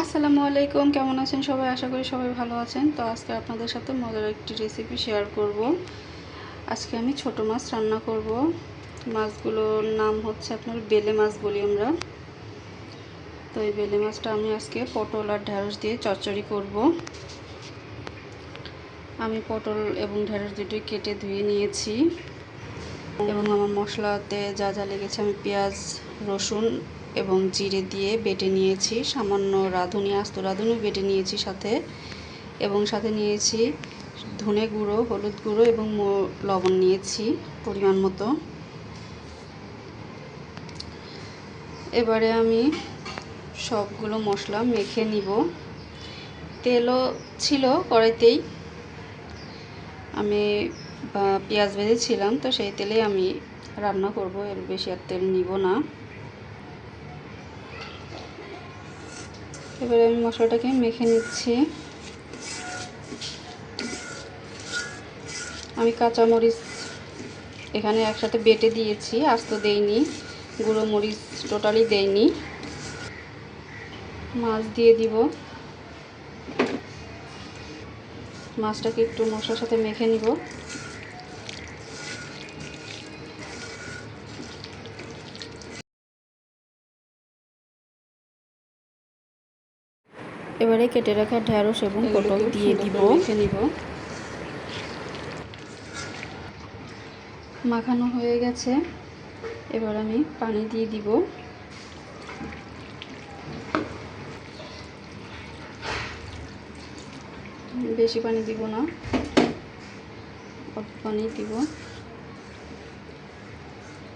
আসসালামু আলাইকুম, কেমন আছেন সবাই? আশা করি সবাই ভালো আছেন। তো আজকে আপনাদের সাথে মজার একটি রেসিপি শেয়ার করব। আজকে আমি ছোট মাছ রান্না করব। মাছগুলোর নাম হচ্ছে আপনার বেলে মাছ বলি আমরা। তো এই বেলে মাছটা আমি আজকে পটল আর ঢেঁড়স দিয়ে চচ্চড়ি করব। আমি পটল এবং ঢেঁড়স দুটোই কেটে ধুয়ে নিয়েছি এবং আমার মশলাতে যা যা লেগেছে আমি পেঁয়াজ, রসুন এবং জিরে দিয়ে বেটে নিয়েছি। সামান্য রাঁধুনি, আস্ত রাঁধুনি বেটে নিয়েছি সাথে, এবং সাথে নিয়েছি ধনে গুঁড়ো, হলুদ গুঁড়ো এবং লবণ নিয়েছি পরিমাণ মতো। এবারে আমি সবগুলো মশলা মেখে নিব। তেলও ছিল কড়াইতেই, আমি পেঁয়াজ ভেজেছিলাম, তো সেই তেলেই আমি রান্না করব, এর বেশি আর তেল নিব না। এবারে আমি মশলাটাকে মেখে নিচ্ছি। আমি কাঁচামরিচ এখানে একসাথে বেটে দিয়েছি, আস্ত দেইনি, গুঁড়ো মরিচ টোটালি দেইনি। মাছ দিয়ে দিব। মাছটাকে একটু মশলার সাথে মেখে নিব। এবারে কেটে রাখা ঢেঁড়স এবং পটল দিয়ে দিব, মেখে নিব। মাখানো হয়ে গেছে, এবার আমি পানি দিয়ে দিব। বেশি পানি দিব না, অল্প পানি দিব,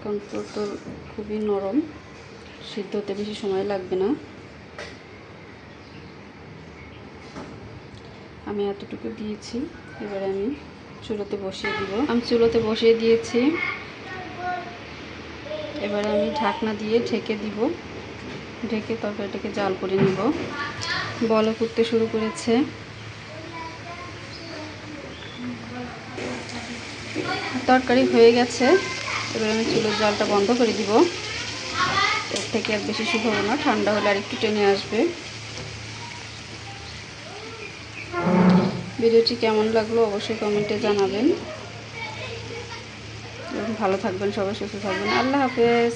কারণ পটল খুবই নরম, সিদ্ধ হতে বেশি সময় লাগবে না। আমি এতটুকু দিয়েছি। এবারে আমি চুলোতে বসিয়ে দিব। আমি চুলোতে বসিয়ে দিয়েছি। এবারে আমি ঢাকনা দিয়ে ঢেকে দিব। ঢেকে তরকারিটাকে জাল করে নিব। বলক উঠতে শুরু করেছে। তরকারি হয়ে গেছে। এবারে আমি চুলোর জালটা বন্ধ করে দিব। এর থেকে আর বেশি শুকাবো না, ঠান্ডা হলে আর একটু টেনে আসবে। ভিডিওটি কেমন লাগলো অবশ্যই কমেন্টে জানাবেন। ভালো থাকবেন সবাই, সুস্থ থাকবেন। আল্লাহ হাফেজ।